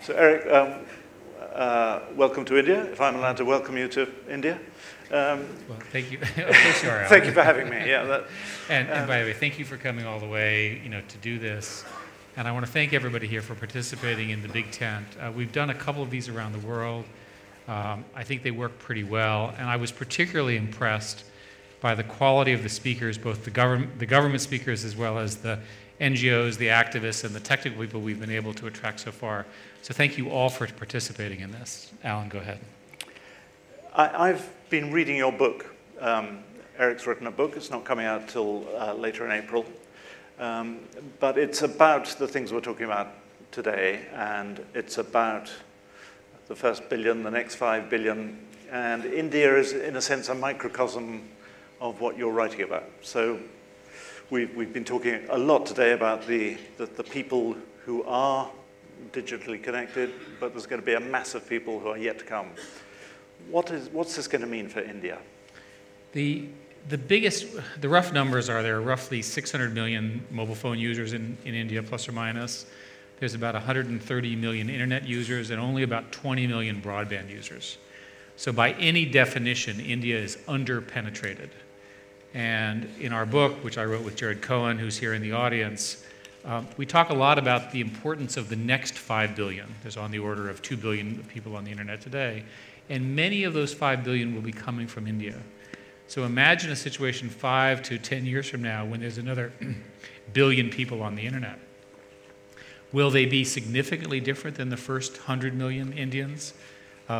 So Eric, welcome to India, if I'm allowed to welcome you to India. Well, thank you. Of course you are, Alan. Thank you for having me. Yeah, and by the way, thank you for coming all the way, to do this. And I want to thank everybody here for participating in the Big Tent. We've done a couple of these around the world. I think they work pretty well, and I was particularly impressed by the quality of the speakers, both the government speakers as well as the NGOs, the activists, and the technical people we've been able to attract so far. So thank you all for participating in this. Alan, go ahead. I've been reading your book. Eric's written a book. It's not coming out till later in April. But it's about the things we're talking about today, and it's about the first billion, the next 5 billion, and India is, in a sense, a microcosm of what you're writing about. So we've been talking a lot today about the people who are digitally connected, but there's going to be a mass of people who are yet to come. What's this going to mean for India? The rough numbers are there are roughly 600 million mobile phone users in India, plus or minus. There's about 130 million internet users and only about 20 million broadband users. So by any definition, India is under-penetrated. And in our book, which I wrote with Jared Cohen, who's here in the audience, we talk a lot about the importance of the next 5 billion. There's on the order of 2 billion people on the internet today. And many of those 5 billion will be coming from India. So imagine a situation 5 to 10 years from now when there's another billion people on the internet. Will they be significantly different than the first 100 million Indians?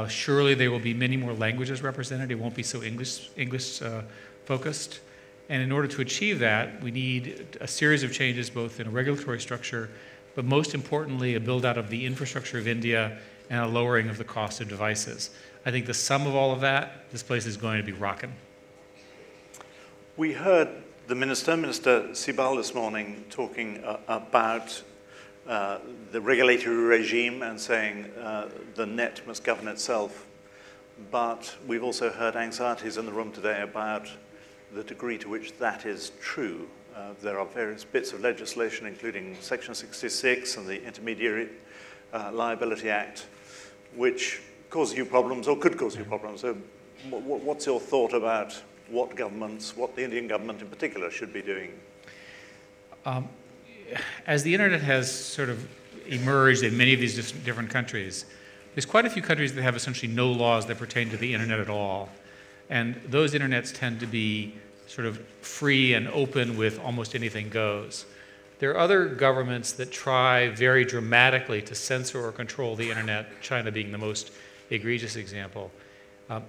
Surely there will be many more languages represented. It won't be so English focused. And in order to achieve that, we need a series of changes both in a regulatory structure, but most importantly, a build-out of the infrastructure of India and a lowering of the cost of devices. I think the sum of all of that, this place is going to be rocking. We heard the Minister Sibal this morning talking about the regulatory regime and saying the net must govern itself. But we've also heard anxieties in the room today about the degree to which that is true. There are various bits of legislation, including Section 66 and the Intermediary Liability Act, which cause you problems or could cause you problems. So what's your thought about what the Indian government in particular should be doing? As the internet has sort of emerged in many of these different countries, there's quite a few countries that have essentially no laws that pertain to the internet at all. And those internets tend to be sort of free and open with almost anything goes. There are other governments that try very dramatically to censor or control the internet, China being the most egregious example.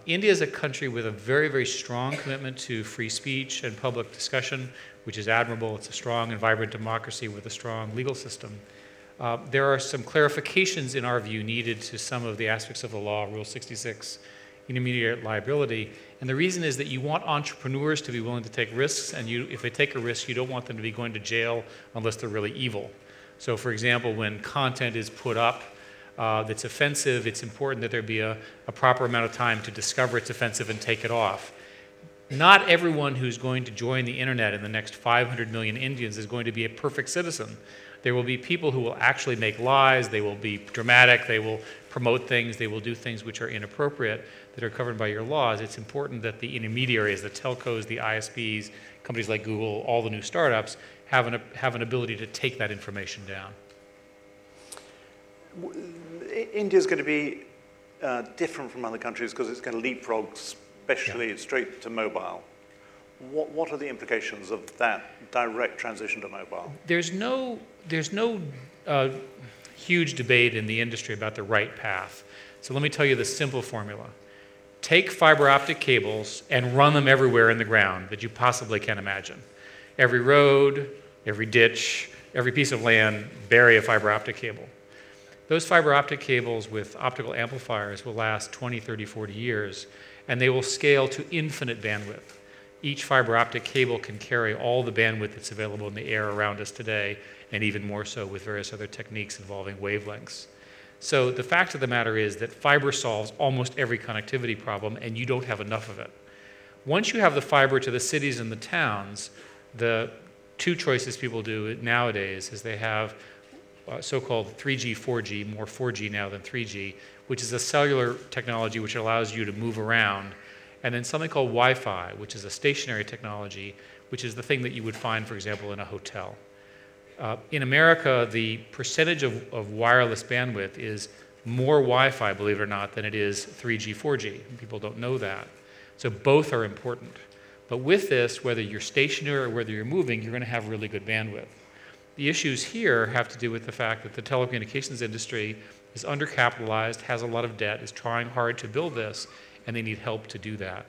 India is a country with a very, very strong commitment to free speech and public discussion, which is admirable. It's a strong and vibrant democracy with a strong legal system. There are some clarifications, in our view, needed to some of the aspects of the law, Rule 66, intermediate liability. And the reason is that you want entrepreneurs to be willing to take risks, and if they take a risk, you don't want them to be going to jail unless they're really evil. So for example, when content is put up that's offensive, it's important that there be a proper amount of time to discover it's offensive and take it off. Not everyone who's going to join the internet in the next 500 million Indians is going to be a perfect citizen. There will be people who will actually make lies, they will be dramatic, they will promote things, they will do things which are inappropriate that are covered by your laws. It's important that the intermediaries, the telcos, the ISPs, companies like Google, all the new startups, have an ability to take that information down. India's going to be different from other countries because it's going to leapfrog, especially straight to mobile. What are the implications of that direct transition to mobile? There's no huge debate in the industry about the right path. So let me tell you the simple formula. Take fiber optic cables and run them everywhere in the ground that you possibly can imagine. Every road, every ditch, every piece of land, bury a fiber optic cable. Those fiber optic cables with optical amplifiers will last 20, 30, 40 years, and they will scale to infinite bandwidth. Each fiber optic cable can carry all the bandwidth that's available in the air around us today, and even more so with various other techniques involving wavelengths. So the fact of the matter is that fiber solves almost every connectivity problem, and you don't have enough of it. Once you have the fiber to the cities and the towns, the two choices people do nowadays is they have so-called 3G, 4G, more 4G now than 3G, which is a cellular technology which allows you to move around, and then something called Wi-Fi, which is a stationary technology, which is the thing that you would find, for example, in a hotel. In America, the percentage of wireless bandwidth is more Wi-Fi, believe it or not, than it is 3G, 4G. People don't know that. So both are important. But with this, whether you're stationary or whether you're moving, you're going to have really good bandwidth. The issues here have to do with the fact that the telecommunications industry is undercapitalized, has a lot of debt, is trying hard to build this, and they need help to do that.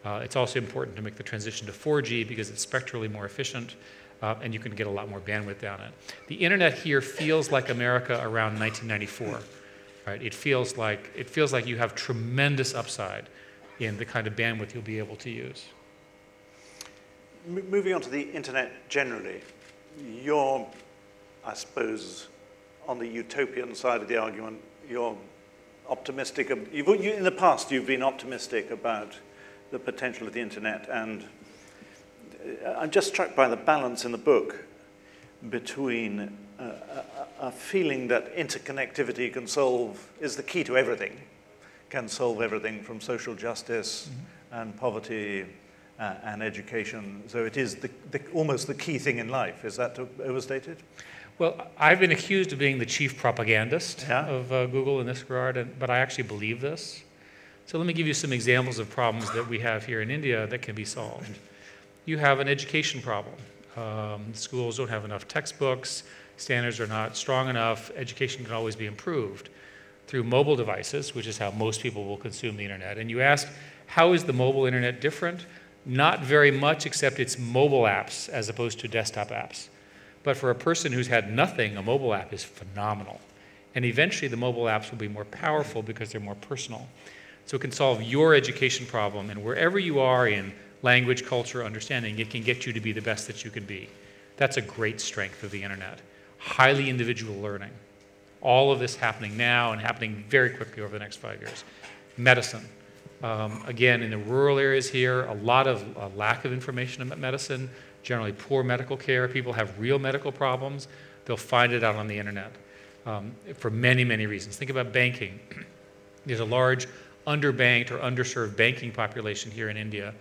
It's also important to make the transition to 4G because it's spectrally more efficient, and you can get a lot more bandwidth down it. The internet here feels like America around 1994. Right? It feels like you have tremendous upside in the kind of bandwidth you'll be able to use. Moving on to the internet generally, you're, I suppose, on the utopian side of the argument. You're optimistic. In the past, you've been optimistic about the potential of the internet, and I'm just struck by the balance in the book between a feeling that interconnectivity is the key to everything, can solve everything from social justice and poverty and education. So it is almost the key thing in life. Is that overstated? Well, I've been accused of being the chief propagandist Yeah. of Google in this regard, but I actually believe this. So let me give you some examples of problems that we have here in India that can be solved. You have an education problem. Schools don't have enough textbooks, standards are not strong enough, education can always be improved through mobile devices, which is how most people will consume the internet. And you ask, how is the mobile internet different? Not very much, except it's mobile apps as opposed to desktop apps. But for a person who's had nothing, a mobile app is phenomenal. And eventually the mobile apps will be more powerful because they're more personal. So it can solve your education problem, and wherever you are in language, culture, understanding, it can get you to be the best that you can be. That's a great strength of the internet. Highly individual learning. All of this happening now and happening very quickly over the next 5 years. Medicine. Again, in the rural areas here, a lot of lack of information about medicine, generally poor medical care. People have real medical problems. They'll find it out on the internet for many, many reasons. Think about banking. There's a large underbanked or underserved banking population here in India.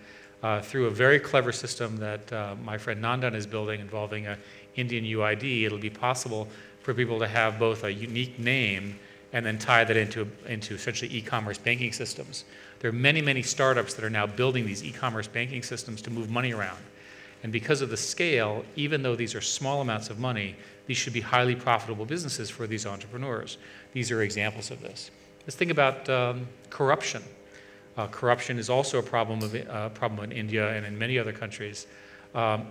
Through a very clever system that my friend Nandan is building involving an Indian UID, it'll be possible for people to have both a unique name and then tie that into essentially e-commerce banking systems. There are many, many startups that are now building these e-commerce banking systems to move money around. And because of the scale, even though these are small amounts of money, these should be highly profitable businesses for these entrepreneurs. These are examples of this. Let's think about corruption. Corruption is also a problem in India and in many other countries.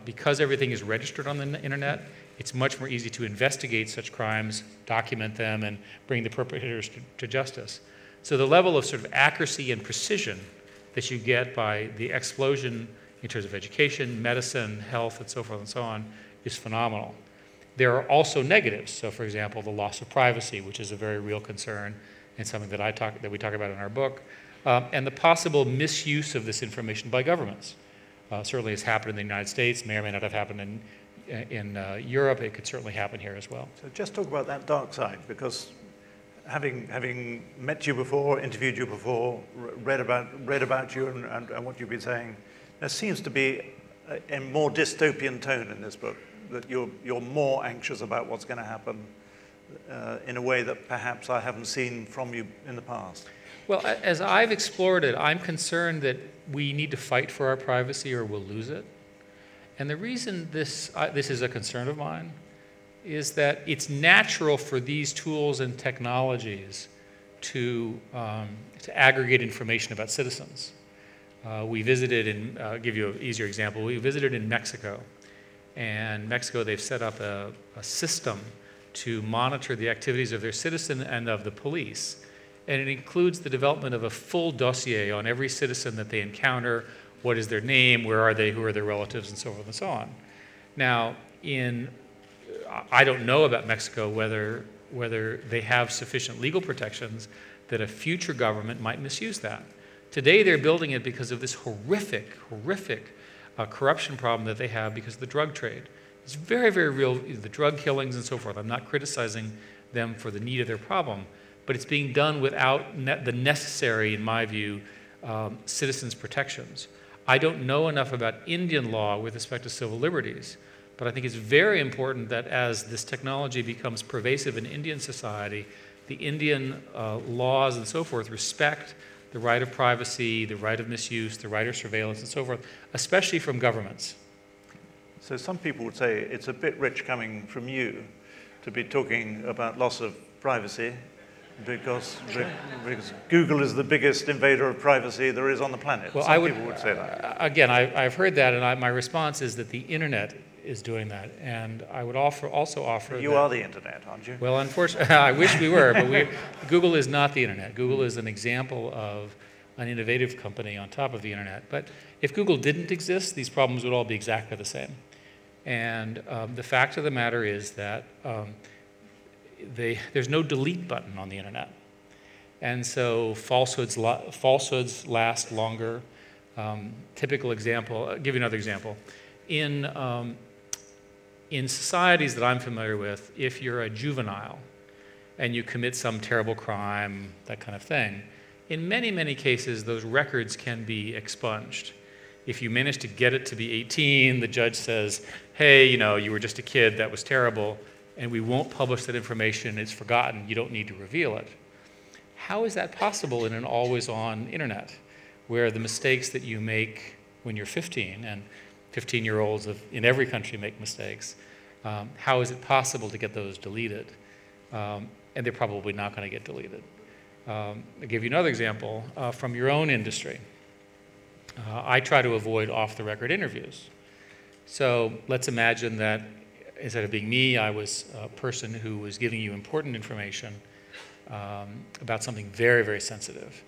Because everything is registered on the internet, it's much more easy to investigate such crimes, document them, and bring the perpetrators to justice. So the level of sort of accuracy and precision that you get by the explosion in terms of education, medicine, health, and so forth and so on is phenomenal. There are also negatives. So for example, the loss of privacy, which is a very real concern and something that we talk about in our book. And the possible misuse of this information by governments. Certainly has happened in the United States, may or may not have happened in Europe. It could certainly happen here as well. So just talk about that dark side, because having met you before, interviewed you before, read about you and what you've been saying, there seems to be a more dystopian tone in this book, that you're more anxious about what's going to happen in a way that perhaps I haven't seen from you in the past. Well, as I've explored it, I'm concerned that we need to fight for our privacy or we'll lose it. And the reason this is a concern of mine is that it's natural for these tools and technologies to aggregate information about citizens. We visited I'll give you an easier example, we visited in Mexico. And Mexico, they've set up a system to monitor the activities of their citizen and of the police. And it includes the development of a full dossier on every citizen that they encounter, what is their name, where are they, who are their relatives, and so forth and so on. Now, I don't know about Mexico whether they have sufficient legal protections that a future government might misuse that. Today, they're building it because of this horrific corruption problem that they have because of the drug trade. It's very, very real, the drug killings and so forth. I'm not criticizing them for the need of their problem, but it's being done without the necessary, in my view, citizens' protections. I don't know enough about Indian law with respect to civil liberties, but I think it's very important that as this technology becomes pervasive in Indian society, the Indian laws and so forth respect the right of privacy, the right of misuse, the right of surveillance and so forth, especially from governments. So some people would say it's a bit rich coming from you to be talking about loss of privacy because Google is the biggest invader of privacy there is on the planet. Well, some people would say that. Again, I've heard that, and my response is that the internet is doing that. And I would also offer You are the internet, aren't you? Well, unfortunately, I wish we were, but Google is not the internet. Google is an example of an innovative company on top of the internet. But if Google didn't exist, these problems would all be exactly the same. And the fact of the matter is that there's no delete button on the internet. And so falsehoods last longer. Typical example, I'll give you another example. In societies that I'm familiar with, if you're a juvenile and you commit some terrible crime, that kind of thing, in many, many cases, those records can be expunged. If you manage to get it to be 18, the judge says, hey, you were just a kid, that was terrible, and we won't publish that information, it's forgotten, you don't need to reveal it. How is that possible in an always-on internet, where the mistakes that you make when you're 15, and 15-year-olds in every country make mistakes, how is it possible to get those deleted? And they're probably not going to get deleted. I'll give you another example from your own industry. I try to avoid off-the-record interviews. So let's imagine that instead of being me, I was a person who was giving you important information about something very, very sensitive.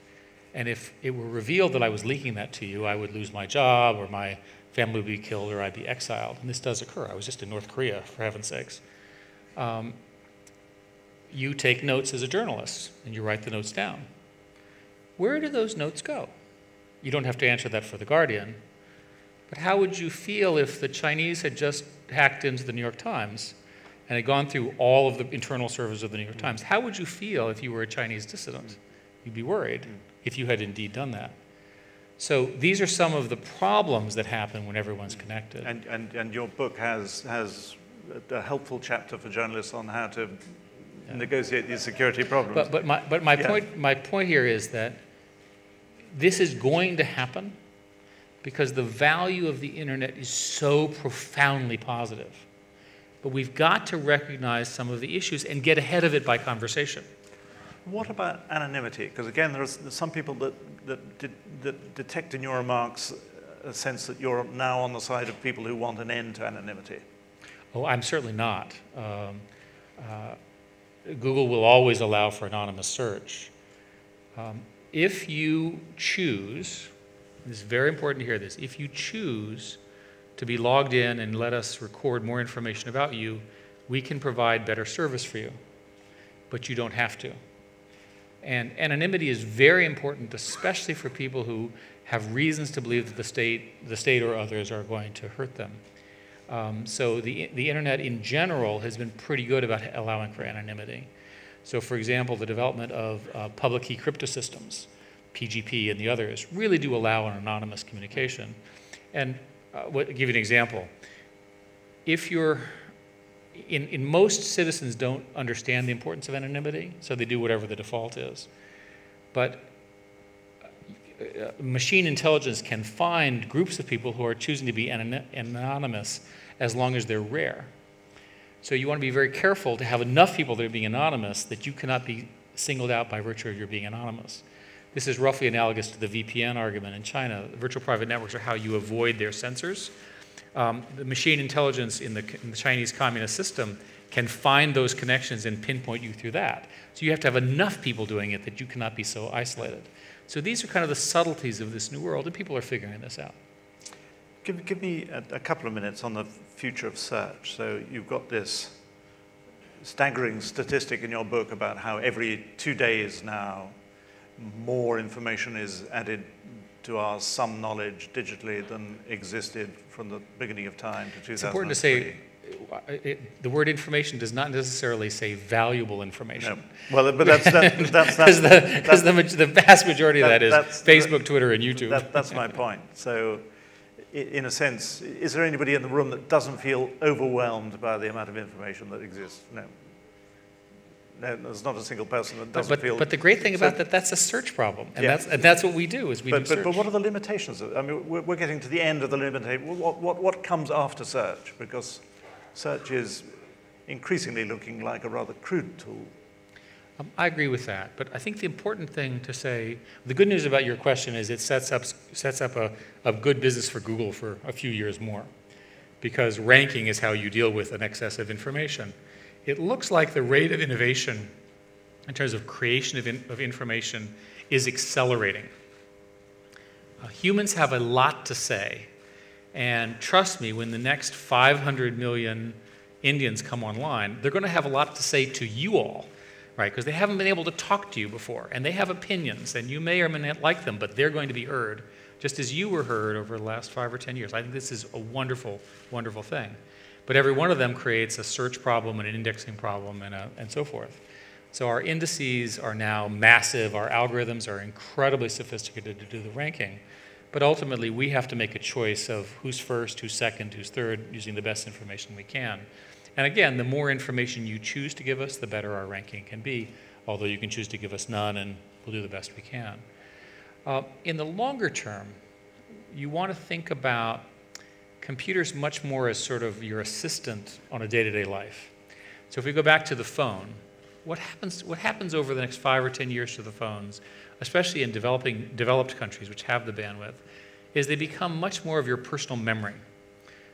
And if it were revealed that I was leaking that to you, I would lose my job, or my family would be killed, or I'd be exiled. And this does occur. I was just in North Korea, for heaven's sakes. You take notes as a journalist, and you write the notes down. Where do those notes go? You don't have to answer that for The Guardian, but how would you feel if the Chinese had just hacked into the New York Times and had gone through all of the internal servers of the New York Times? How would you feel if you were a Chinese dissident? You'd be worried if you had indeed done that. So these are some of the problems that happen when everyone's connected. And your book has a helpful chapter for journalists on how to negotiate these security problems. But my point here is that this is going to happen because the value of the internet is so profoundly positive. But we've got to recognize some of the issues and get ahead of it by conversation. What about anonymity? Because again, there's some people that detect in your remarks a sense that you're now on the side of people who want an end to anonymity. Oh, I'm certainly not. Google will always allow for anonymous search. If you choose, this is very important to hear this, if you choose to be logged in and let us record more information about you, we can provide better service for you, but you don't have to. And anonymity is very important, especially for people who have reasons to believe that the state or others are going to hurt them. So the internet in general has been pretty good about allowing for anonymity. So for example, the development of public key crypto systems, PGP and the others, really do allow an anonymous communication. And I'll give you an example. If you're, in most citizens don't understand the importance of anonymity, so they do whatever the default is. But machine intelligence can find groups of people who are choosing to be anonymous as long as they're rare. So you want to be very careful to have enough people that are being anonymous that you cannot be singled out by virtue of your being anonymous. This is roughly analogous to the VPN argument in China. Virtual private networks are how you avoid their censors. The machine intelligence in the Chinese communist system can find those connections and pinpoint you through that. So you have to have enough people doing it that you cannot be so isolated. So these are kind of the subtleties of this new world, and people are figuring this out. Give me a couple of minutes on the future of search. So you've got this staggering statistic in your book about how every 2 days now more information is added to our sum knowledge digitally than existed from the beginning of time to 2003. It's important to say the word information does not necessarily say valuable information. No. Well, but that's because the vast majority of that is Facebook, Twitter, and YouTube. That's my point. So, in a sense, is there anybody in the room that doesn't feel overwhelmed by the amount of information that exists? No. No, there's not a single person that doesn't feel. But the great thing about that's a search problem, and that's what we do is we do search. But what are the limitations? I mean, we're getting to the end of the limitation. What comes after search? Because search is increasingly looking like a rather crude tool. I agree with that, but I think the important thing to say, the good news about your question is it sets up a good business for Google for a few years more, because ranking is how you deal with an excess of information. It looks like the rate of innovation in terms of creation of information is accelerating. Humans have a lot to say, and trust me, when the next 500 million Indians come online, they're going to have a lot to say to you all, right? Because they haven't been able to talk to you before, and they have opinions, and you may or may not like them, but they're going to be heard, just as you were heard over the last 5 or 10 years. I think this is a wonderful, wonderful thing. But every one of them creates a search problem and an indexing problem and so forth. So our indices are now massive. Our algorithms are incredibly sophisticated to do the ranking. But ultimately, we have to make a choice of who's first, who's second, who's third, using the best information we can. And again, the more information you choose to give us, the better our ranking can be, although you can choose to give us none, and we'll do the best we can. In the longer term, you want to think about computers much more as sort of your assistant on a day-to-day life. So if we go back to the phone, what happens over the next 5 or 10 years to the phones, especially in developed countries which have the bandwidth, is they become much more of your personal memory.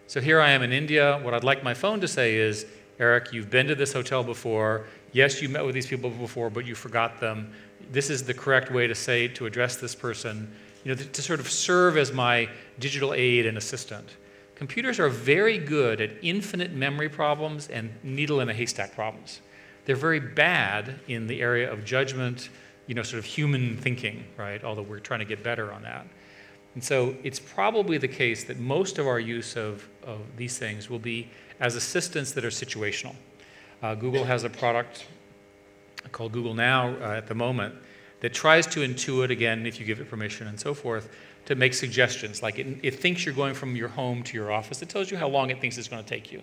So here I am in India. What I'd like my phone to say is, Eric, you've been to this hotel before. Yes, you met with these people before, but you forgot them. This is the correct way to address this person, to sort of serve as my digital aid and assistant. Computers are very good at infinite memory problems and needle in a haystack problems. They're very bad in the area of judgment, sort of human thinking, right? Although we're trying to get better on that. And so it's probably the case that most of our use of these things will be as assistants that are situational. Google has a product called Google Now at the moment that tries to intuit, again, if you give it permission and so forth, to make suggestions. Like it thinks you're going from your home to your office. It tells you how long it thinks it's going to take you,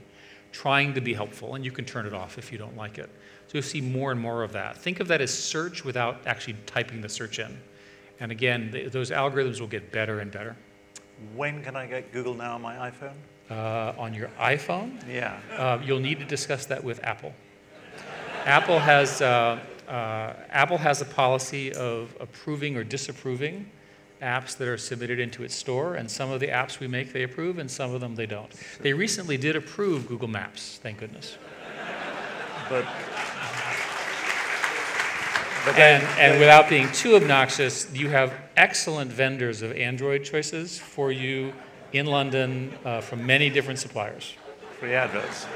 trying to be helpful, and you can turn it off if you don't like it. So you'll see more and more of that. Think of that as search without actually typing the search in. And again, those algorithms will get better and better. When can I get Google Now on my iPhone? On your iPhone? Yeah. You'll need to discuss that with Apple. Apple has a policy of approving or disapproving apps that are submitted into its store, and some of the apps we make they approve, and some of them they don't. They recently did approve Google Maps, thank goodness. And without being too obnoxious, you have excellent vendors of Android choices for you in London from many different suppliers. Free adverts.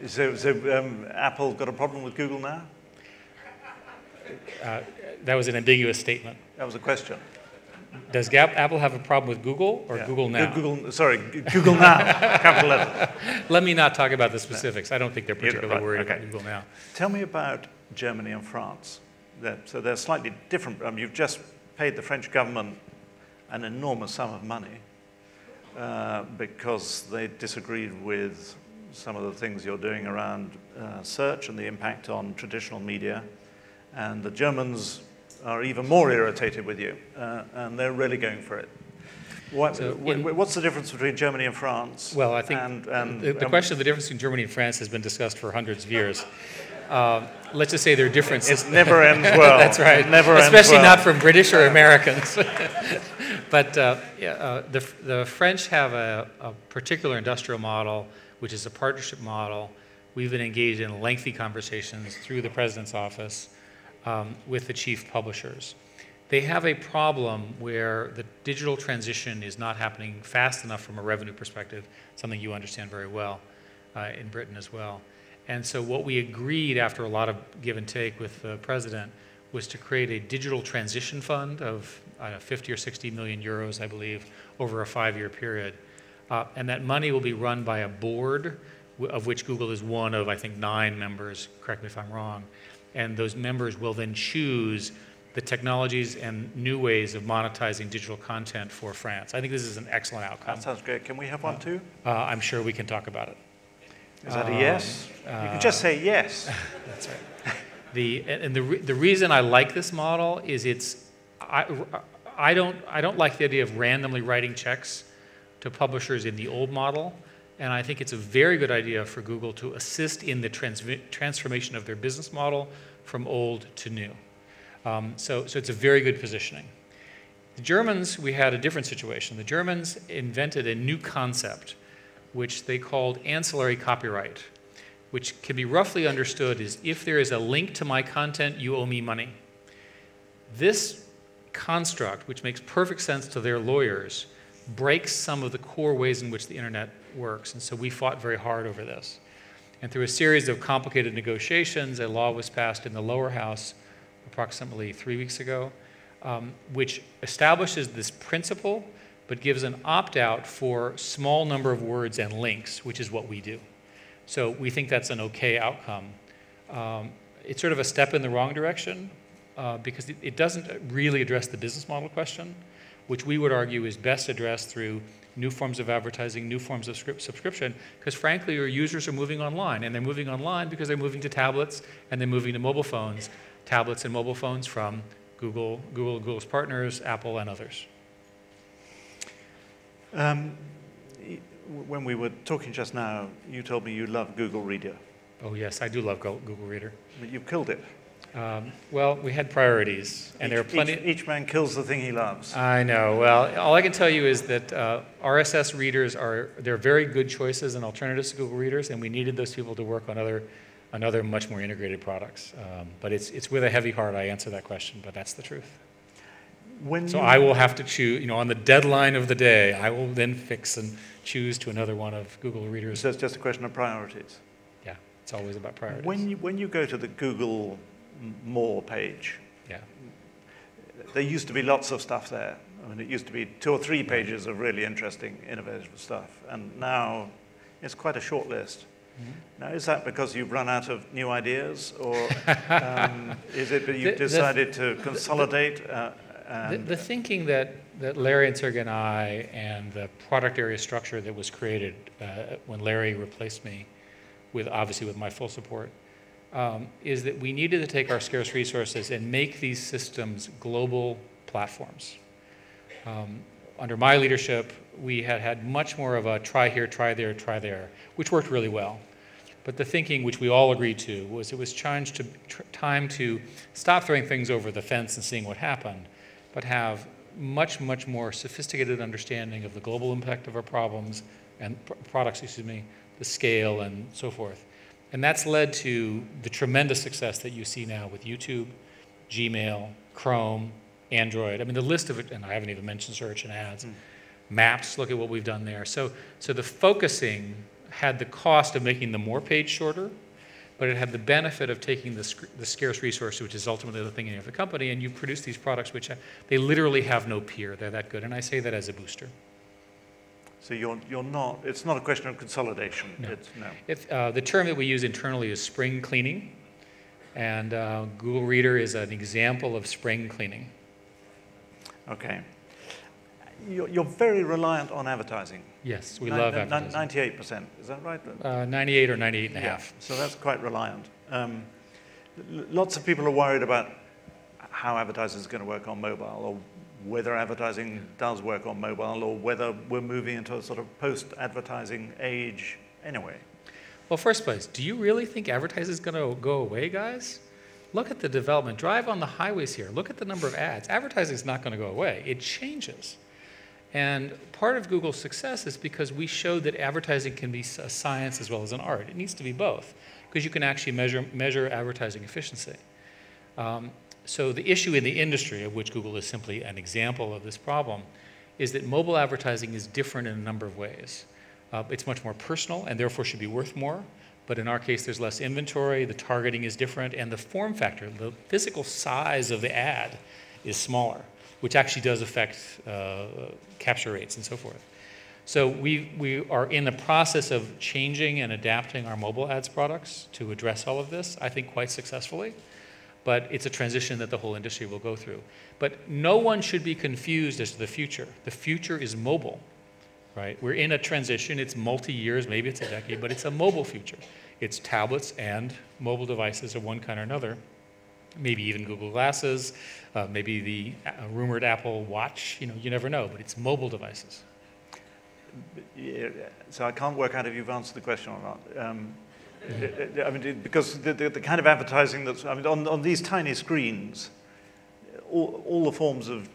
So Apple got a problem with Google Now? That was an ambiguous statement. That was a question. Does Apple have a problem with Google or Google Now? Google Now, capital letter. Let me not talk about the specifics. I don't think they're particularly worried about Google Now. Tell me about Germany and France. So they're slightly different. You've just paid the French government an enormous sum of money because they disagreed with some of the things you're doing around search and the impact on traditional media. And the Germans are even more irritated with you, and they're really going for it. What's the difference between Germany and France? Well, I think the question of the difference between Germany and France has been discussed for hundreds of years. Let's just say there are differences. It never ends well. That's right. It never Especially ends well. not from British or Americans. But the French have a particular industrial model, which is a partnership model. We've been engaged in lengthy conversations through the president's office with the chief publishers. They have a problem where the digital transition is not happening fast enough from a revenue perspective, something you understand very well in Britain as well. And so what we agreed after a lot of give and take with the president was to create a digital transition fund of 50 or 60 million euros, I believe, over a 5-year period. And that money will be run by a board, of which Google is one of, I think, 9 members, correct me if I'm wrong. And those members will then choose the technologies and new ways of monetizing digital content for France. I think this is an excellent outcome. That sounds great. Can we have one too? I'm sure we can talk about it. Is that a yes? You can just say yes. That's right. The reason I like this model is I don't like the idea of randomly writing checks to publishers in the old model, and I think it's a very good idea for Google to assist in the transformation of their business model from old to new. So it's a very good positioning. The Germans, we had a different situation. The Germans invented a new concept, which they called ancillary copyright, which can be roughly understood as if there is a link to my content, you owe me money. This construct, which makes perfect sense to their lawyers, breaks some of the core ways in which the internet works, and so we fought very hard over this. And through a series of complicated negotiations, a law was passed in the lower house approximately 3 weeks ago, which establishes this principle, but gives an opt-out for small number of words and links, which is what we do. So we think that's an okay outcome. It's sort of a step in the wrong direction, because it doesn't really address the business model question, which we would argue is best addressed through new forms of advertising, new forms of subscription, because frankly, your users are moving online, and they're moving online because they're moving to tablets, and they're moving to mobile phones, tablets and mobile phones from Google's partners, Apple, and others. When we were talking just now, you told me you love Google Reader. Oh yes, I do love Google Reader. But you've killed it. Well, we had priorities, and there are plenty. Each man kills the thing he loves. I know. Well, all I can tell you is that RSS readers they're very good choices and alternatives to Google Readers, and we needed those people to work on other much more integrated products. But it's with a heavy heart I answer that question, but that's the truth. So I will have to choose, on the deadline of the day, I will then fix and choose to another one of Google Readers. So it's just a question of priorities. Yeah, it's always about priorities. When you go to the Google More page, yeah, there used to be lots of stuff there. I mean, it used to be 2 or 3 pages of really interesting, innovative stuff, and now it's quite a short list. Mm-hmm. Now, is that because you've run out of new ideas, or is it that you've decided to consolidate? The thinking that Larry and Sergey and I, and the product area structure that was created when Larry replaced me, obviously with my full support, is that we needed to take our scarce resources and make these systems global platforms. Under my leadership, we had much more of a try here, try there, which worked really well. But the thinking, which we all agreed to, was it was time to stop throwing things over the fence and seeing what happened, but have much, much more sophisticated understanding of the global impact of our problems and products, the scale and so forth. And that's led to the tremendous success that you see now with YouTube, Gmail, Chrome, Android. I mean, the list of it, and I haven't even mentioned search and ads. Maps, look at what we've done there. So the focusing had the cost of making the More page shorter, but it had the benefit of taking the scarce resource, which is ultimately the thing of the company, and you produce these products which they literally have no peer. They're that good, and I say that as a booster. So you're not. It's not a question of consolidation. No. The term that we use internally is spring cleaning, and Google Reader is an example of spring cleaning. Okay. You're very reliant on advertising. Yes, we love advertising. 98%, is that right? 98 or 98 and a half. So that's quite reliant. Lots of people are worried about how advertising is going to work on mobile, or whether advertising does work on mobile, or whether we're moving into a sort of post-advertising age anyway. Well, first place, do you really think advertising is going to go away, guys? Look at the development. Drive on the highways here. Look at the number of ads. Advertising is not going to go away. It changes. And part of Google's success is because we showed that advertising can be a science as well as an art. It needs to be both, because you can actually measure advertising efficiency. So the issue in the industry, of which Google is simply an example of this problem, is that mobile advertising is different in a number of ways. It's much more personal and therefore should be worth more. But in our case, there's less inventory, the targeting is different, and the form factor, the physical size of the ad is smaller, which actually does affect capture rates and so forth. So we are in the process of changing and adapting our mobile ads products to address all of this, I think quite successfully. But it's a transition that the whole industry will go through. But no one should be confused as to the future. The future is mobile, right? We're in a transition. It's multi-years, maybe it's a decade, but it's a mobile future. It's tablets and mobile devices of one kind or another, maybe even Google Glasses, maybe the rumored Apple Watch. You never know, but it's mobile devices. Yeah, so I can't work out if you've answered the question or not. I mean, because the kind of advertising that's, I mean, on these tiny screens, all the forms of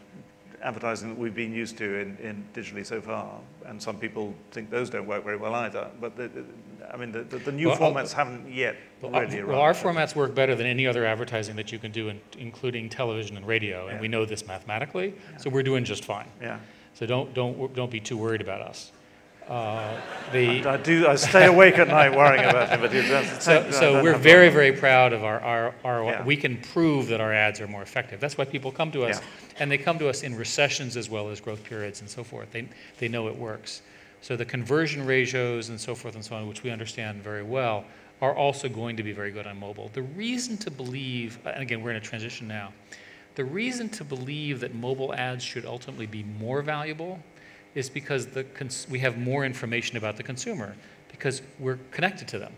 advertising that we've been used to in digitally so far, and some people think those don't work very well either, but I mean, the new formats haven't yet really arrived. Well, our formats work better than any other advertising that you can do, including television and radio, and we know this mathematically, so we're doing just fine. Yeah. So don't be too worried about us. I stay awake at night worrying about him. So we're very, very proud of our we can prove that our ads are more effective. That's why people come to us, and they come to us in recessions as well as growth periods and so forth. They know it works. So the conversion ratios and so forth and so on, which we understand very well, are also going to be very good on mobile. The reason to believe, and again, we're in a transition now, the reason to believe that mobile ads should ultimately be more valuable is because we have more information about the consumer, because we're connected to them.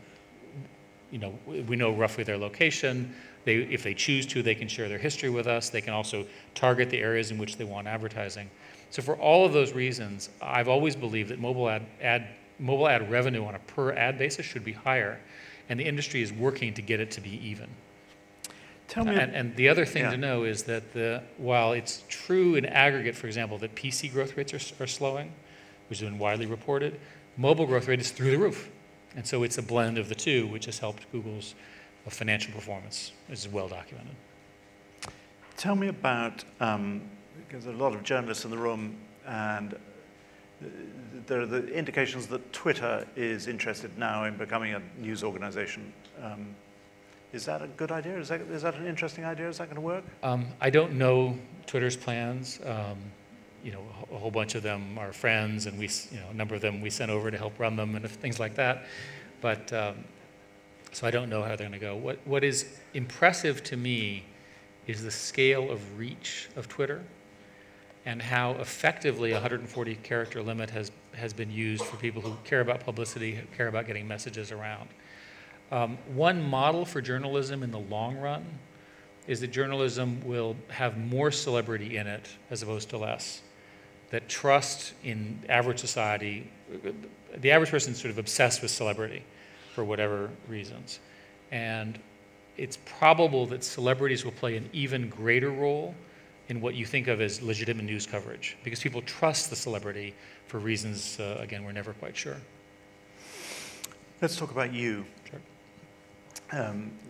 We know roughly their location. If they choose to, they can share their history with us. They can also target the areas in which they want advertising. So for all of those reasons, I've always believed that mobile ad revenue on a per ad basis should be higher, and the industry is working to get it to be even. Tell me, and the other thing to know is that while it's true in aggregate, for example, that PC growth rates are slowing, which has been widely reported, mobile growth rate is through the roof. And so it's a blend of the two, which has helped Google's financial performance. This is well documented. Tell me about, because there are a lot of journalists in the room, and there are the indications that Twitter is interested now in becoming a news organization. Is that a good idea? Is that an interesting idea? Is that going to work? I don't know Twitter's plans. A whole bunch of them are friends, and a number of them we sent over to help run them and things like that. But so I don't know how they're going to go. What is impressive to me is the scale of reach of Twitter, and how effectively a 140-character limit has been used for people who care about publicity, who care about getting messages around. One model for journalism in the long run is that journalism will have more celebrity in it as opposed to less. That trust in average society, the average person is sort of obsessed with celebrity for whatever reasons. And it's probable that celebrities will play an even greater role in what you think of as legitimate news coverage, because people trust the celebrity for reasons, again, we're never quite sure. Let's talk about you. Sure.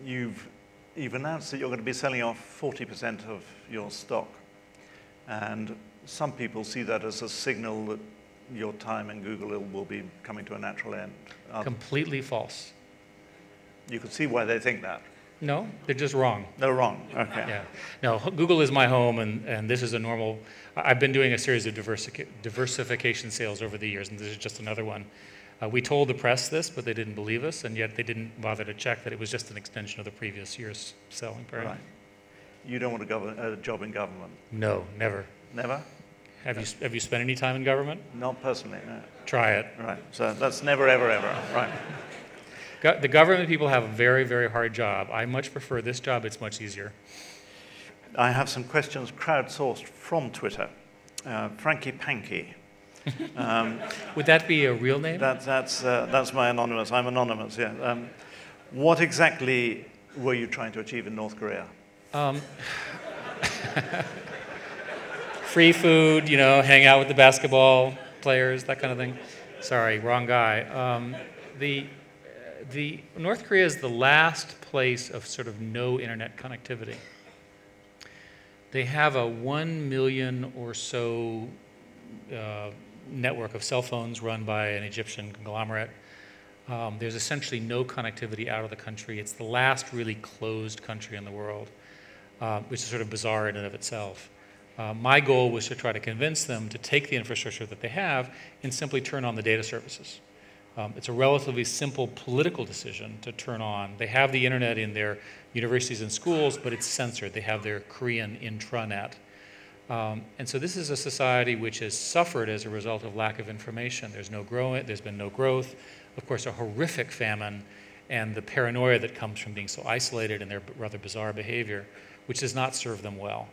You've announced that you're going to be selling off 40% of your stock, and some people see that as a signal that your time in Google will be coming to a natural end. Completely false. You can see why they think that. No, they're just wrong. They're wrong, okay. Yeah. No, Google is my home, and this is a normal, I've been doing a series of diversification sales over the years, and this is just another one. We told the press this, but they didn't believe us, and yet they didn't bother to check that it was just an extension of the previous year's selling period. Right. You don't want a job in government? No, never. Never? Have you spent any time in government? Not personally, no. Try it. Right, so that's never, ever, ever, right. The government people have a very, very hard job. I much prefer this job. It's much easier. I have some questions crowdsourced from Twitter. Frankie Panky. Would that be a real name? That's my anonymous. I'm anonymous, yeah. What exactly were you trying to achieve in North Korea? Free food, hang out with the basketball players, that kind of thing. Sorry, wrong guy. The North Korea is the last place of sort of no internet connectivity. They have a 1 million or so network of cell phones run by an Egyptian conglomerate. There's essentially no connectivity out of the country. It's the last really closed country in the world, which is sort of bizarre in and of itself. My goal was to try to convince them to take the infrastructure that they have and simply turn on the data services. It's a relatively simple political decision to turn on. They have the internet in their universities and schools, but it's censored. They have their Korean intranet. And so this is a society which has suffered as a result of lack of information. There's been no growth, of course, a horrific famine, and the paranoia that comes from being so isolated and their rather bizarre behavior, which does not serve them well.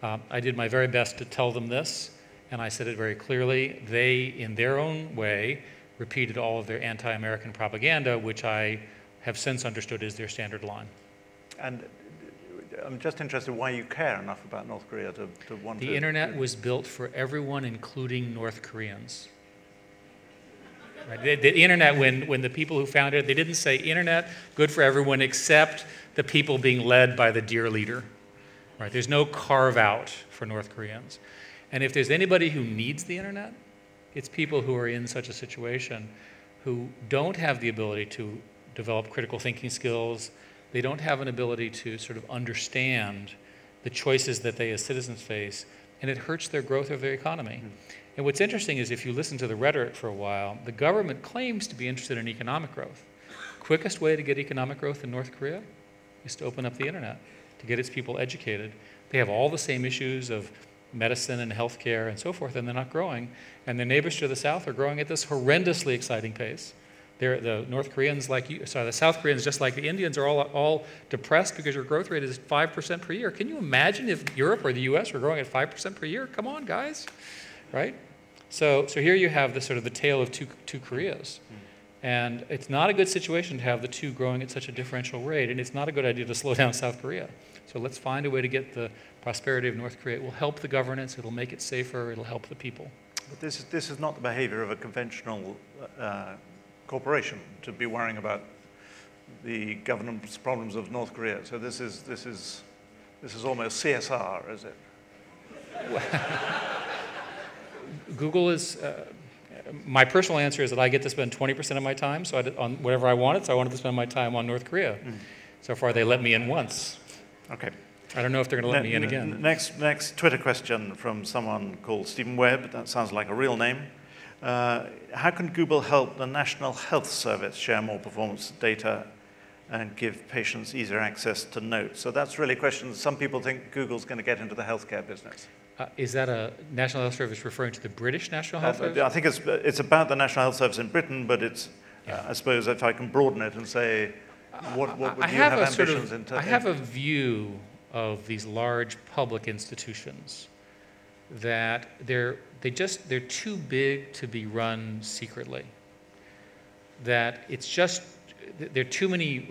I did my very best to tell them this, and I said it very clearly. They, in their own way, repeated all of their anti-American propaganda, which I have since understood is their standard line. And I'm just interested why you care enough about North Korea to want to... The internet was built for everyone, including North Koreans. Right? The internet, when the people who founded it, they didn't say internet, good for everyone except the people being led by the dear leader. Right? There's no carve-out for North Koreans. And if there's anybody who needs the internet, it's people who are in such a situation who don't have the ability to develop critical thinking skills. They don't have an ability to sort of understand the choices that they as citizens face, and it hurts their growth of their economy. And what's interesting is if you listen to the rhetoric for a while, the government claims to be interested in economic growth. Quickest way to get economic growth in North Korea is to open up the internet, to get its people educated. They have all the same issues of medicine and healthcare and so forth, and they're not growing. And their neighbors to the south are growing at this horrendously exciting pace. The North Koreans, the South Koreans, just like the Indians, are all depressed because your growth rate is 5% per year. Can you imagine if Europe or the US were growing at 5% per year? Come on, guys, right? So here you have the sort of the tale of two Koreas. And it's not a good situation to have the two growing at such a differential rate, and it's not a good idea to slow down South Korea. So let's find a way to get the prosperity of North Korea. It will help the governance, it'll make it safer, it'll help the people. But this is not the behavior of a conventional corporation to be worrying about the governance problems of North Korea. So this is almost CSR, is it? Google is, my personal answer is that I get to spend 20% of my time on whatever I wanted, so I wanted to spend my time on North Korea. So far they let me in once. Okay. I don't know if they're going to let me in again. Next Twitter question from someone called Stephen Webb. That sounds like a real name. How can Google help the National Health Service share more performance data and give patients easier access to notes? So that's really a question. Some people think Google's going to get into the healthcare business. Is that a National Health Service referring to the British National Health Service? I think it's about the National Health Service in Britain, but it's, I suppose, if I can broaden it and say, what would you have ambitions in terms of? I have a view of these large public institutions that they're too big to be run secretly. That it's just, there are too many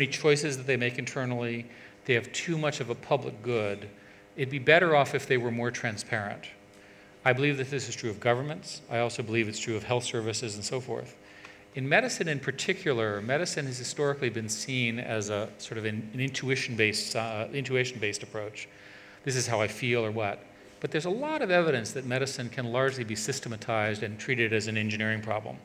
choices that they make internally. They have too much of a public good. It'd be better off if they were more transparent. I believe that this is true of governments. I also believe it's true of health services and so forth. In medicine in particular, medicine has historically been seen as a sort of an intuition-based approach. This is how I feel or what. But there's a lot of evidence that medicine can largely be systematized and treated as an engineering problem.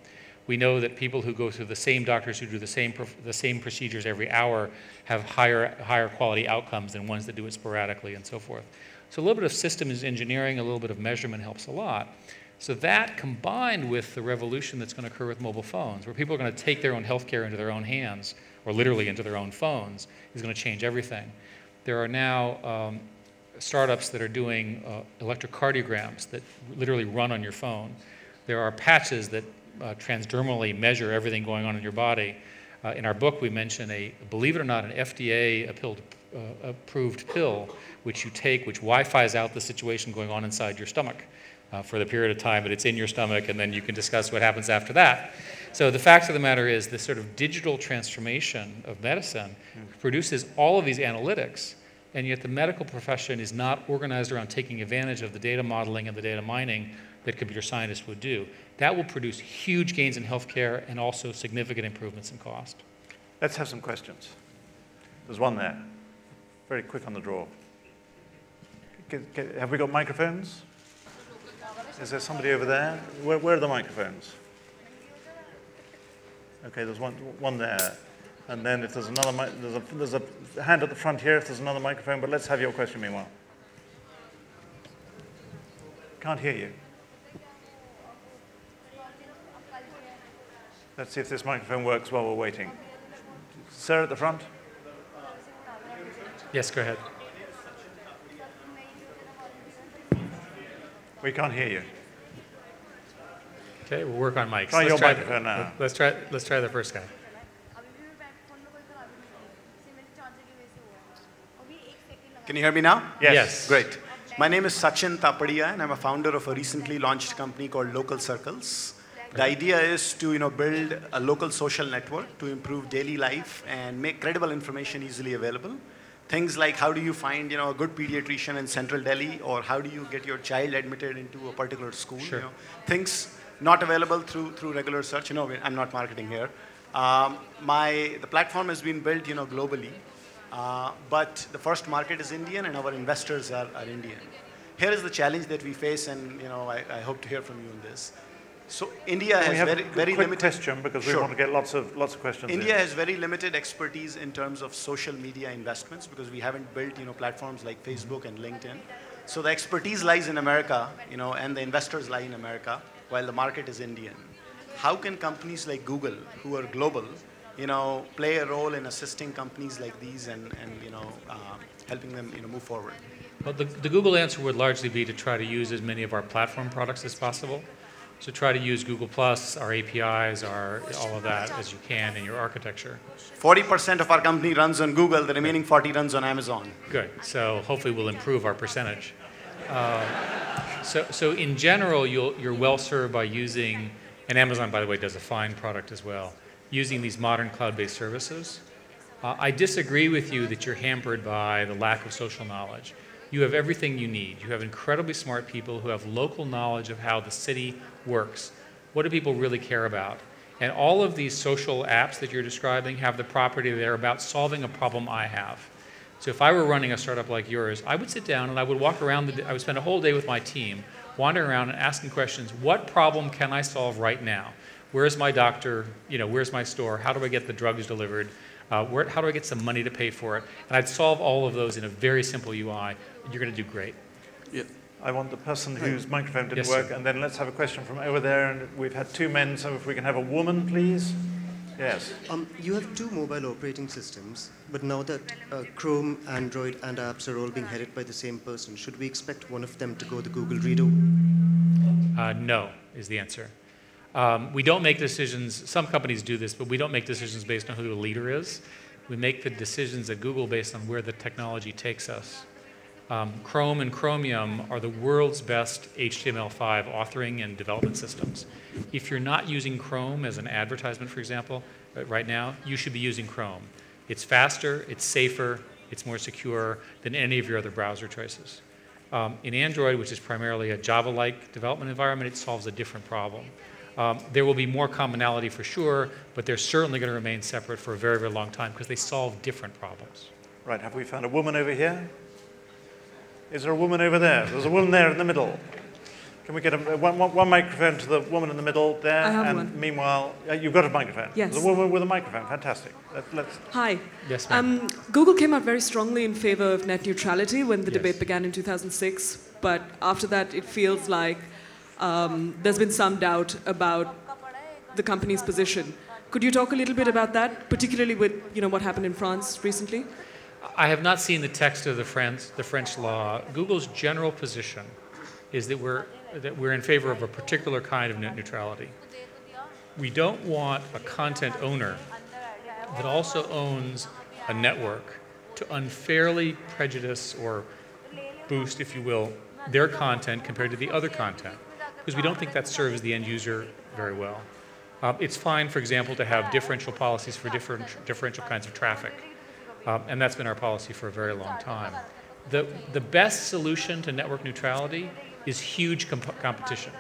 We know that people who go through the same doctors who do the same procedures every hour have higher quality outcomes than ones that do it sporadically and so forth. So a little bit of systems engineering, a little bit of measurement helps a lot. So that combined with the revolution that's going to occur with mobile phones, where people are going to take their own healthcare into their own hands, or literally into their own phones, is going to change everything. There are now startups that are doing electrocardiograms that literally run on your phone. There are patches that transdermally measure everything going on in your body. In our book, we mention believe it or not, an FDA-approved pill, which you take, which Wi-Fi's out the situation going on inside your stomach for the period of time that it's in your stomach, and then you can discuss what happens after that. So the fact of the matter is this sort of digital transformation of medicine produces all of these analytics, and yet the medical profession is not organized around taking advantage of the data modeling and the data mining that computer scientists would do. That will produce huge gains in healthcare and also significant improvements in cost. Let's have some questions. There's one there. Very quick on the draw. Have we got microphones? Is there somebody over there? Where are the microphones? Okay, there's one there. And then if there's another there's a hand at the front here if there's another microphone, but let's have your question meanwhile. can't hear you. Let's see if this microphone works while we're waiting. Sir at the front. Yes, go ahead. We can't hear you. Okay, we'll work on mics. Try your microphone now. Let's try the first guy. Can you hear me now? Yes. Great. My name is Sachin Tapadia, and I'm a founder of a recently launched company called Local Circles. The idea is to build a local social network to improve daily life and make credible information easily available. Things like how do you find a good pediatrician in central Delhi, or how do you get your child admitted into a particular school. Sure. Things not available through regular search. I'm not marketing here. The platform has been built globally, but the first market is Indian, and our investors are Indian. Here is the challenge that we face, and I hope to hear from you on this. So India has very limited question because we want to get lots of questions. India has very limited expertise in terms of social media investments because we haven't built platforms like Facebook and LinkedIn. So the expertise lies in America, and the investors lie in America, while the market is Indian. How can companies like Google, who are global, play a role in assisting companies like these and helping them move forward? Well, the Google answer would largely be to try to use as many of our platform products as possible. So try to use Google+, our APIs, all of that as you can in your architecture. 40% of our company runs on Google, the remaining 40 runs on Amazon. Good. So hopefully we'll improve our percentage. So in general, you're well served by using, and Amazon, by the way, does a fine product as well, using these modern cloud-based services. I disagree with you that you're hampered by the lack of social knowledge. You have everything you need. You have incredibly smart people who have local knowledge of how the city works. What do people really care about? And all of these social apps that you're describing have the property they're about solving a problem I have. So if I were running a startup like yours, I would sit down and I would walk around, I would spend a whole day with my team, wandering around and asking questions, what problem can I solve right now? Where's my doctor? Where's my store? How do I get the drugs delivered? How do I get some money to pay for it? And I'd solve all of those in a very simple UI. You're going to do great. Yeah. I want the person whose microphone didn't work, and then let's have a question from over there. And we've had two men, so if we can have a woman, please. Yes. You have two mobile operating systems, but now that Chrome, Android, and apps are all being headed by the same person, should we expect one of them to go the Google redo? No, is the answer. We don't make decisions, some companies do this, but we don't make decisions based on who the leader is. We make the decisions at Google based on where the technology takes us. Chrome and Chromium are the world's best HTML5 authoring and development systems. If you're not using Chrome as an advertisement, for example, right now, you should be using Chrome. It's faster, it's safer, it's more secure than any of your other browser choices. In Android, which is primarily a Java-like development environment, it solves a different problem. There will be more commonality for sure, but they're certainly going to remain separate for a very, very long time because they solve different problems. Right, have we found a woman over here? Is there a woman over there? There's a woman there in the middle. Can we get one microphone to the woman in the middle there? I have and one. Meanwhile, you've got a microphone. Yes. There's a woman with a microphone. Fantastic. Let's. Hi. Yes, ma'am. Google came out very strongly in favor of net neutrality when the Yes. debate began in 2006, but after that it feels like there's been some doubt about the company's position. Could you talk a little bit about that, particularly with what happened in France recently? I have not seen the text of the French law. Google's general position is that we're in favor of a particular kind of net neutrality. We don't want a content owner that also owns a network to unfairly prejudice or boost, if you will, their content compared to the other content, because we don't think that serves the end user very well. It's fine, for example, to have differential policies for differential kinds of traffic. And that's been our policy for a very long time. The best solution to network neutrality is huge competition.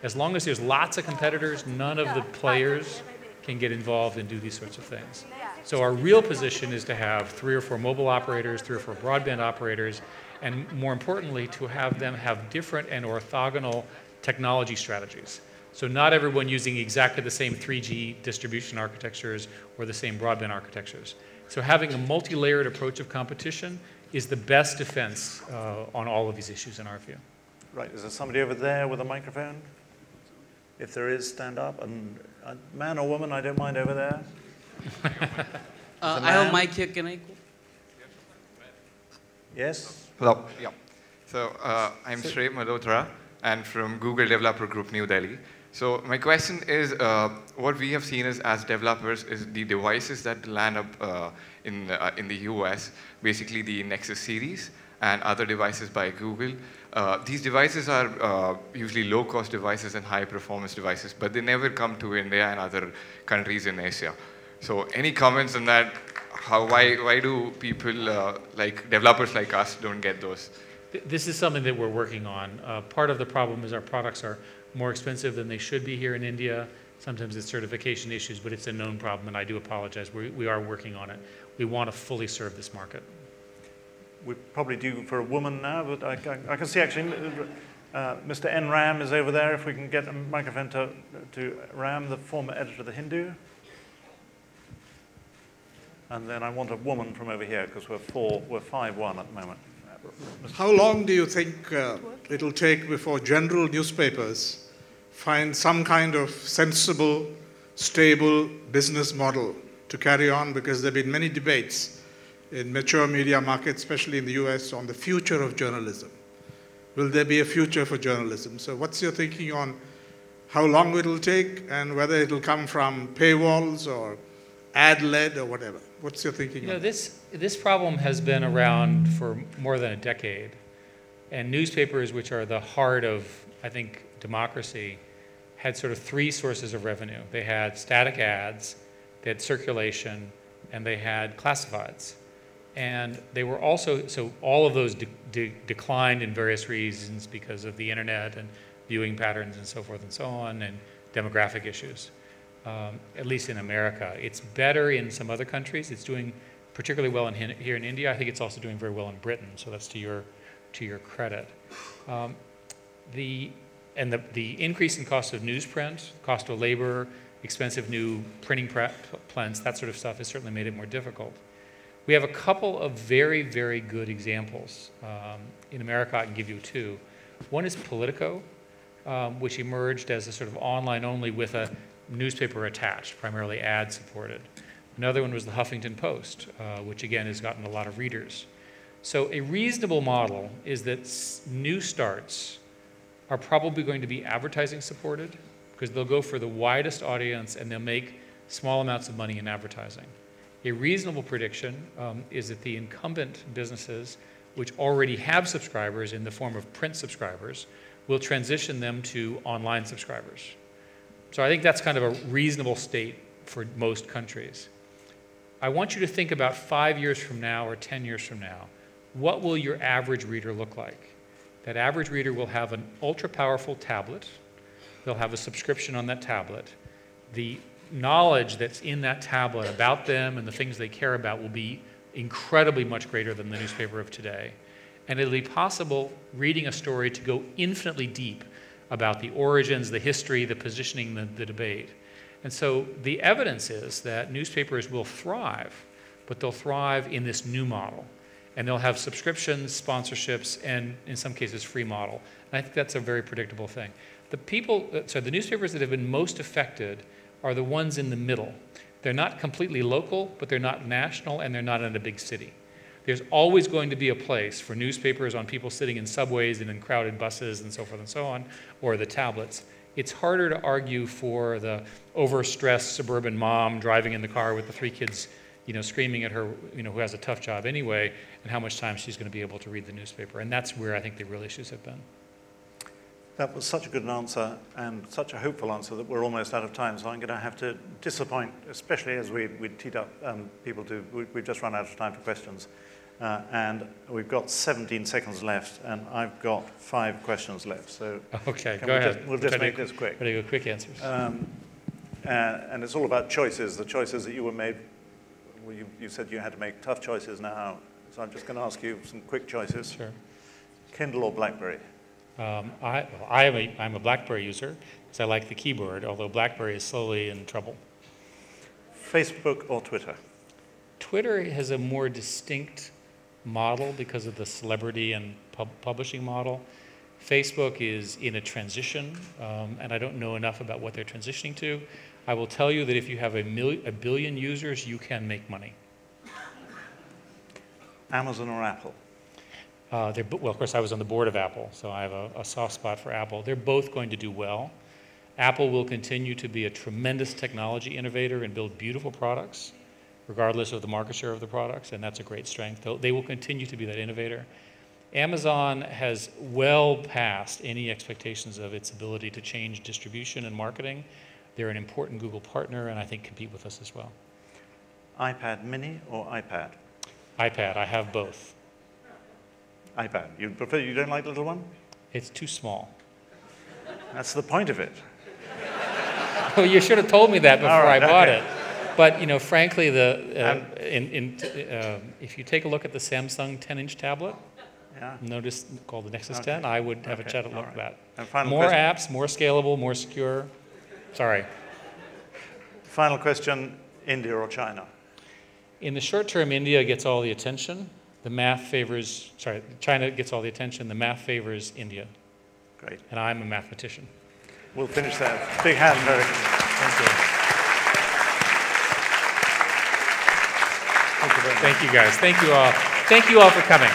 As long as there's lots of competitors, none of the players can get involved and do these sorts of things. So our real position is to have 3 or 4 mobile operators, 3 or 4 broadband operators, and more importantly, to have them have different and orthogonal technology strategies. So not everyone using exactly the same 3G distribution architectures or the same broadband architectures. So having a multi-layered approach of competition is the best defense on all of these issues in our view. Right, is there somebody over there with a microphone? If there is, stand up. And man or woman, I don't mind over there. I have a mic here, can I go? Yes? Hello. Yeah. So I'm Shrey Malhotra, and from Google Developer Group, New Delhi. So my question is, what we have seen as developers is the devices that land up in the US, basically the Nexus series and other devices by Google. These devices are usually low-cost devices and high-performance devices, but they never come to India and other countries in Asia. So any comments on that? Why do people, like developers like us, don't get those? This is something that we're working on. Part of the problem is our products are more expensive than they should be here in India. Sometimes it's certification issues, but it's a known problem, and I do apologize. We are working on it. We want to fully serve this market. We're probably due for a woman now, but I can see actually Mr. N. Ram is over there. If we can get a microphone to Ram, the former editor of The Hindu. And then I want a woman from over here, because we're 5-1 at the moment. How long do you think it'll take before general newspapers find some kind of sensible, stable business model to carry on? Because there have been many debates in mature media markets, especially in the US, on the future of journalism. Will there be a future for journalism? So what's your thinking on how long it'll take and whether it'll come from paywalls or ad-led or whatever? What's your thinking on that? This problem has been around for more than a decade. And newspapers, which are the heart of, I think, democracy, had sort of three sources of revenue. They had static ads, they had circulation, and they had classifieds. And they were also, so all of those declined in various reasons because of the internet and viewing patterns and so forth and so on, and demographic issues, at least in America. It's better in some other countries. It's doing particularly well here in India. I think it's also doing very well in Britain, so that's to your credit. The increase in cost of newsprint, cost of labor, expensive new printing plants, that sort of stuff has certainly made it more difficult. We have a couple of very, very good examples. In America, I can give you two. One is Politico, which emerged as a sort of online only with a newspaper attached, primarily ad-supported. Another one was the Huffington Post, which again has gotten a lot of readers. So a reasonable model is that new starts are probably going to be advertising supported, because they'll go for the widest audience and they'll make small amounts of money in advertising. A reasonable prediction is that the incumbent businesses, which already have subscribers in the form of print subscribers, will transition them to online subscribers. So I think that's kind of a reasonable state for most countries. I want you to think about 5 years from now or 10 years from now. What will your average reader look like? That average reader will have an ultra-powerful tablet. They'll have a subscription on that tablet. The knowledge that's in that tablet about them and the things they care about will be incredibly much greater than the newspaper of today. And it'll be possible, reading a story, to go infinitely deep about the origins, the history, the positioning, the debate. And so the evidence is that newspapers will thrive, but they'll thrive in this new model. And they'll have subscriptions, sponsorships, and in some cases, free model. And I think that's a very predictable thing. The newspapers that have been most affected are the ones in the middle. They're not completely local, but they're not national, and they're not in a big city. There's always going to be a place for newspapers on people sitting in subways and in crowded buses and so forth and so on, or the tablets. It's harder to argue for the overstressed suburban mom driving in the car with the 3 kids, screaming at her, who has a tough job anyway, and how much time she's going to be able to read the newspaper. And that's where I think the real issues have been. That was such a good answer and such a hopeful answer that we're almost out of time. So I'm going to have to disappoint, especially as we teed up people to, we've just run out of time for questions. And we've got 17 seconds left, and I've got 5 questions left. So okay, go ahead. We'll just make this quick. Ready to go quick answers. And it's all about choices, the choices that you were made. Well, you said you had to make tough choices now. So I'm just going to ask you some quick choices. Sure. Kindle or BlackBerry? I'm a BlackBerry user because I like the keyboard, although BlackBerry is slowly in trouble. Facebook or Twitter? Twitter has a more distinct model because of the celebrity and publishing model. Facebook is in a transition, and I don't know enough about what they're transitioning to. I will tell you that if you have a billion users, you can make money. Amazon or Apple? Well, of course, I was on the board of Apple, so I have a soft spot for Apple. They're both going to do well. Apple will continue to be a tremendous technology innovator and build beautiful products, regardless of the market share of the products, and that's a great strength. They will continue to be that innovator. Amazon has well passed any expectations of its ability to change distribution and marketing. They're an important Google partner, and I think compete with us as well. iPad mini or iPad? iPad, I have both. iPad. You don't like the little one? It's too small. That's the point of it. Well, you should have told me that before right, I bought okay. it. But you know, frankly, if you take a look at the Samsung 10-inch tablet, notice called the Nexus 10, I would have a chat look at that. And final more question. apps, more scalable, more secure. Sorry. Final question, India or China? In the short term, India gets all the attention. China gets all the attention. The math favors India. Great. And I'm a mathematician. We'll finish there. Big hand, Eric. Thank you. Thank you, guys. Thank you all. Thank you all for coming.